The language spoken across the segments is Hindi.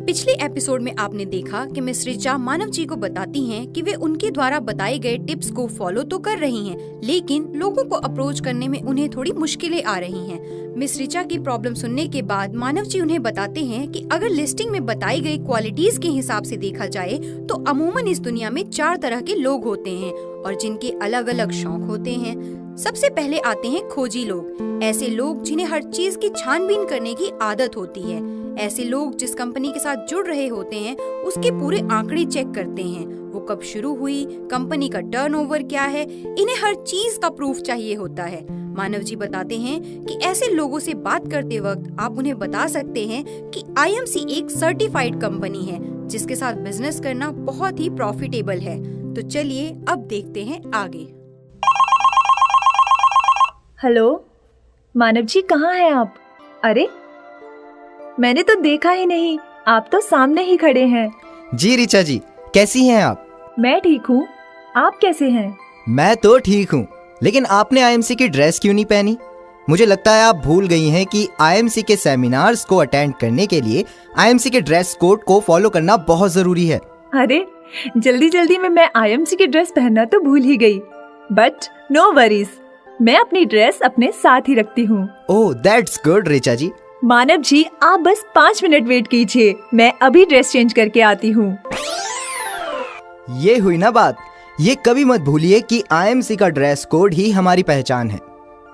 पिछले एपिसोड में आपने देखा कि मिस रिचा मानव जी को बताती हैं कि वे उनके द्वारा बताए गए टिप्स को फॉलो तो कर रही हैं, लेकिन लोगों को अप्रोच करने में उन्हें थोड़ी मुश्किलें आ रही हैं। मिस रिचा की प्रॉब्लम सुनने के बाद मानव जी उन्हें बताते हैं कि अगर लिस्टिंग में बताई गई क्वालिटीज के हिसाब से देखा जाए तो अमूमन इस दुनिया में 4 तरह के लोग होते हैं और जिनके अलग अलग शौक होते हैं। सबसे पहले आते हैं खोजी लोग, ऐसे लोग जिन्हें हर चीज की छानबीन करने की आदत होती है। ऐसे लोग जिस कंपनी के साथ जुड़ रहे होते हैं उसके पूरे आंकड़े चेक करते हैं, वो कब शुरू हुई, कंपनी का टर्नओवर क्या है, इन्हें हर चीज का प्रूफ चाहिए होता है। मानव जी बताते हैं कि ऐसे लोगों से बात करते वक्त आप उन्हें बता सकते हैं कि IMC एक सर्टिफाइड कंपनी है जिसके साथ बिजनेस करना बहुत ही प्रॉफिटेबल है। तो चलिए अब देखते हैं आगे। हेलो मानव जी, कहाँ हैं आप? अरे मैंने तो देखा ही नहीं, आप तो सामने ही खड़े हैं। जी रिचा जी, कैसी हैं आप? मैं ठीक हूँ, आप कैसे हैं? मैं तो ठीक हूँ, लेकिन आपने IMC की ड्रेस क्यों नहीं पहनी? मुझे लगता है आप भूल गई हैं कि IMC के सेमिनार्स को अटेंड करने के लिए IMC के ड्रेस कोड को फॉलो करना बहुत जरूरी है। अरे जल्दी जल्दी में मैं IMC की ड्रेस पहनना तो भूल ही गई, बट नो वरीज, मैं अपनी ड्रेस अपने साथ ही रखती हूँ। ओह दैट्स गुड रिचा जी। मानव जी आप बस 5 मिनट वेट कीजिए, मैं अभी ड्रेस चेंज करके आती हूँ। ये हुई ना बात। ये कभी मत भूलिए कि IMC का ड्रेस कोड ही हमारी पहचान है।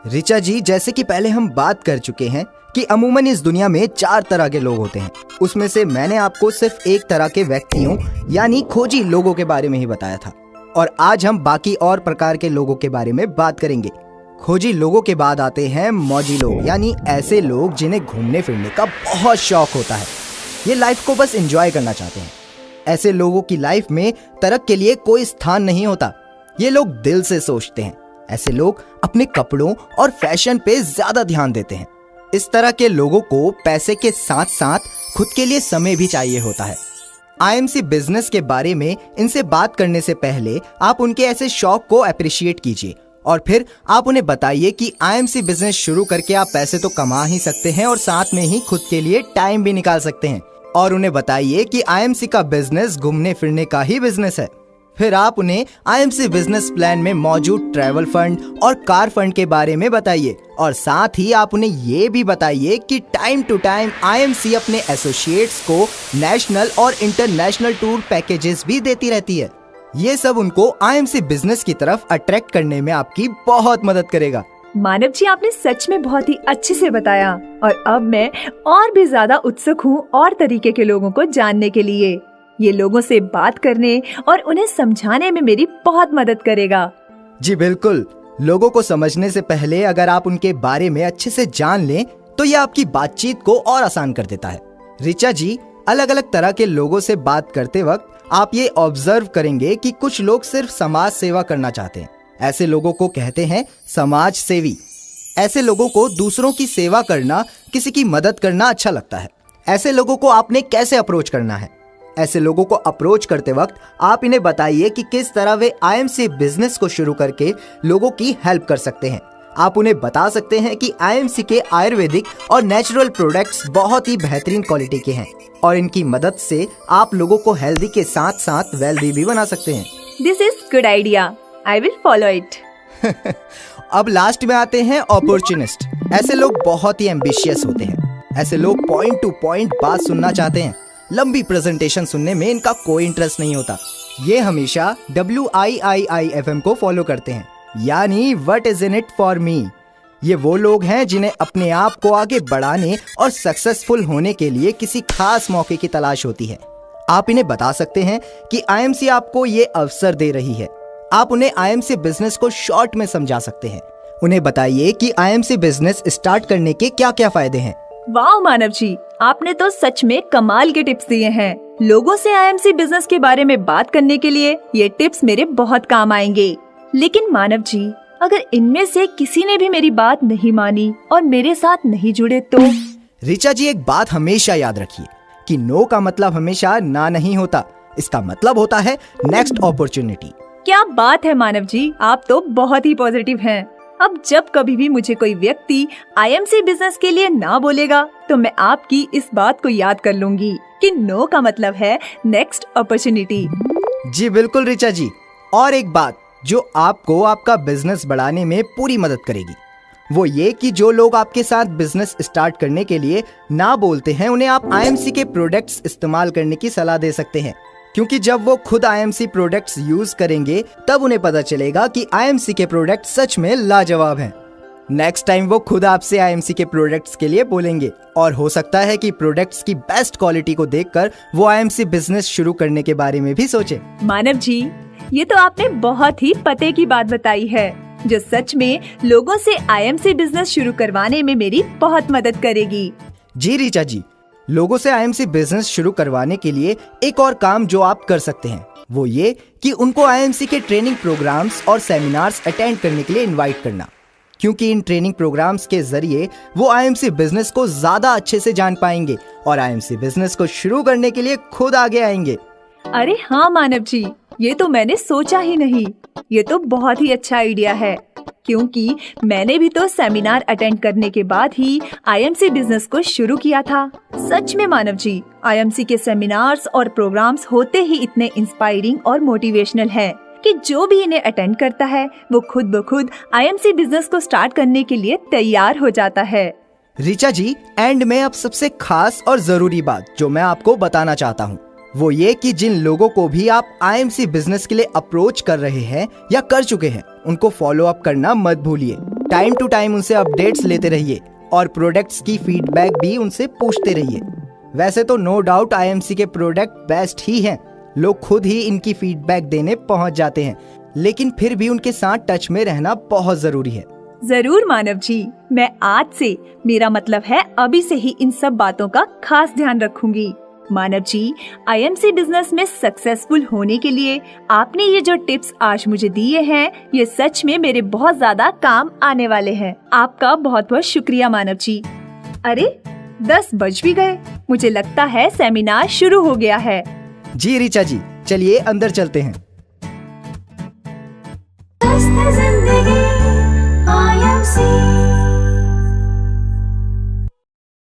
रिचा जी, जैसे कि पहले हम बात कर चुके हैं कि अमूमन इस दुनिया में 4 तरह के लोग होते हैं, उसमें से मैंने आपको सिर्फ एक तरह के व्यक्तियों यानी खोजी लोगों के बारे में ही बताया था, और आज हम बाकी और प्रकार के लोगों के बारे में बात करेंगे। खोजी लोगों के बाद आते हैं मौजी लोग, यानी ऐसे लोग जिन्हें घूमने फिरने का बहुत शौक होता है। ये लाइफ को बस एंजॉय करना चाहते हैं। ऐसे लोगों की लाइफ में तरक के लिए कोई स्थान नहीं होता। ये लोग दिल से सोचते हैं। ऐसे लोग अपने कपड़ों और फैशन पे ज्यादा ध्यान देते हैं। इस तरह के लोगों को पैसे के साथ साथ खुद के लिए समय भी चाहिए होता है। IMC बिजनेस के बारे में इनसे बात करने से पहले आप उनके ऐसे शौक को अप्रिशिएट कीजिए और फिर आप उन्हें बताइए कि IMC बिजनेस शुरू करके आप पैसे तो कमा ही सकते हैं और साथ में ही खुद के लिए टाइम भी निकाल सकते हैं। और उन्हें बताइए कि IMC का बिजनेस घूमने फिरने का ही बिजनेस है। फिर आप उन्हें IMC बिजनेस प्लान में मौजूद ट्रैवल फंड और कार फंड के बारे में बताइए, और साथ ही आप उन्हें ये भी बताइए कि टाइम टू टाइम IMC अपने एसोसिएट्स को नेशनल और इंटरनेशनल टूर पैकेजेस भी देती रहती है। ये सब उनको IMC बिजनेस की तरफ अट्रैक्ट करने में आपकी बहुत मदद करेगा। मानव जी आपने सच में बहुत ही अच्छे से बताया, और अब मैं और भी ज्यादा उत्सुक हूँ और तरीके के लोगों को जानने के लिए। ये लोगों से बात करने और उन्हें समझाने में मेरी बहुत मदद करेगा। जी बिल्कुल, लोगों को समझने से पहले अगर आप उनके बारे में अच्छे से जान लें तो ये आपकी बातचीत को और आसान कर देता है। रिचा जी, अलग अलग तरह के लोगों से बात करते वक्त आप ये ऑब्जर्व करेंगे कि कुछ लोग सिर्फ समाज सेवा करना चाहते हैं। ऐसे लोगों को कहते हैं समाज सेवी। ऐसे लोगों को दूसरों की सेवा करना, किसी की मदद करना अच्छा लगता है। ऐसे लोगों को आपने कैसे अप्रोच करना है? ऐसे लोगों को अप्रोच करते वक्त आप इन्हें बताइए कि किस तरह वे IMC बिजनेस को शुरू करके लोगों की हेल्प कर सकते हैं। आप उन्हें बता सकते हैं कि IMC के आयुर्वेदिक और नेचुरल प्रोडक्ट्स बहुत ही बेहतरीन क्वालिटी के हैं और इनकी मदद से आप लोगों को हेल्दी के साथ साथ वेल्दी भी बना सकते हैं। This is good idea, I will follow it. अब लास्ट में आते हैं अपॉर्चुनिस्ट। ऐसे लोग बहुत ही एम्बिशियस होते हैं। ऐसे लोग पॉइंट टू पॉइंट बात सुनना चाहते हैं। लंबी प्रेजेंटेशन सुनने में इनका कोई इंटरेस्ट नहीं होता। ये हमेशा WIIIFM को फॉलो करते हैं, यानी what is in it for me. ये वो लोग हैं जिन्हें अपने आप को आगे बढ़ाने और सक्सेसफुल होने के लिए किसी खास मौके की तलाश होती है। आप इन्हें बता सकते हैं कि IMC आपको ये अवसर दे रही है। आप उन्हें IMC बिजनेस को शॉर्ट में समझा सकते हैं। उन्हें बताइए कि IMC बिजनेस स्टार्ट करने के क्या क्या फायदे हैं। वाह मानव जी, आपने तो सच में कमाल के टिप्स दिए हैं। लोगों से IMC बिजनेस के बारे में बात करने के लिए ये टिप्स मेरे बहुत काम आएंगे। लेकिन मानव जी, अगर इनमें से किसी ने भी मेरी बात नहीं मानी और मेरे साथ नहीं जुड़े तो? रिचा जी, एक बात हमेशा याद रखिए कि नो का मतलब हमेशा ना नहीं होता। इसका मतलब होता है नेक्स्ट अपॉर्चुनिटी। क्या बात है मानव जी, आप तो बहुत ही पॉजिटिव हैं। अब जब कभी भी मुझे कोई व्यक्ति आईएमसी बिजनेस के लिए ना बोलेगा तो मैं आपकी इस बात को याद कर लूंगी कि नो का मतलब है नेक्स्ट अपॉर्चुनिटी। जी बिल्कुल रिचा जी। और एक बात जो आपको आपका बिजनेस बढ़ाने में पूरी मदद करेगी वो ये कि जो लोग आपके साथ बिजनेस स्टार्ट करने के लिए ना बोलते हैं उन्हें आप आईएमसी के प्रोडक्ट्स इस्तेमाल करने की सलाह दे सकते हैं, क्योंकि जब वो खुद आईएमसी प्रोडक्ट्स यूज करेंगे तब उन्हें पता चलेगा कि आईएमसी के प्रोडक्ट सच में लाजवाब हैं। नेक्स्ट टाइम वो खुद आपसे आईएमसी के प्रोडक्ट्स के लिए बोलेंगे और हो सकता है कि प्रोडक्ट्स की बेस्ट क्वालिटी को देखकर वो आईएमसी बिजनेस शुरू करने के बारे में भी सोचे। मानव जी, ये तो आपने बहुत ही पते की बात बताई है जो सच में लोगों से आईएमसी बिजनेस शुरू करवाने में मेरी बहुत मदद करेगी। जी रिचा जी, लोगों से आईएमसी बिजनेस शुरू करवाने के लिए एक और काम जो आप कर सकते हैं वो ये कि उनको आईएमसी के ट्रेनिंग प्रोग्राम्स और सेमिनार्स अटेंड करने के लिए इनवाइट करना, क्योंकि इन ट्रेनिंग प्रोग्राम्स के जरिए वो आईएमसी बिजनेस को ज्यादा अच्छे से जान पाएंगे और आईएमसी बिजनेस को शुरू करने के लिए खुद आगे आएंगे। अरे हाँ मानव जी, ये तो मैंने सोचा ही नहीं। ये तो बहुत ही अच्छा आइडिया है, क्योंकि मैंने भी तो सेमिनार अटेंड करने के बाद ही आईएमसी बिजनेस को शुरू किया था। सच में मानव जी, आईएमसी के सेमिनार्स और प्रोग्राम्स होते ही इतने इंस्पायरिंग और मोटिवेशनल हैं कि जो भी इन्हें अटेंड करता है वो खुद ब खुद आईएमसी बिजनेस को स्टार्ट करने के लिए तैयार हो जाता है। रिचा जी, एंड में अब सबसे खास और जरूरी बात जो मैं आपको बताना चाहता हूँ वो ये कि जिन लोगों को भी आप आईएमसी बिजनेस के लिए अप्रोच कर रहे हैं या कर चुके हैं उनको फॉलो अप करना मत भूलिए। टाइम टू टाइम उनसे अपडेट्स लेते रहिए और प्रोडक्ट्स की फीडबैक भी उनसे पूछते रहिए। वैसे तो नो डाउट आईएमसी के प्रोडक्ट बेस्ट ही हैं, लोग खुद ही इनकी फीडबैक देने पहुंच जाते हैं, लेकिन फिर भी उनके साथ टच में रहना बहुत जरूरी है। जरूर मानव जी, मैं आज से, मेरा मतलब है अभी से ही इन सब बातों का खास ध्यान रखूंगी। मानव जी, आईएमसी बिजनेस में सक्सेसफुल होने के लिए आपने ये जो टिप्स आज मुझे दिए हैं ये सच में मेरे बहुत ज्यादा काम आने वाले हैं। आपका बहुत बहुत शुक्रिया मानव जी। अरे 10 बज भी गए, मुझे लगता है सेमिनार शुरू हो गया है। जी रिचा जी, चलिए अंदर चलते हैं।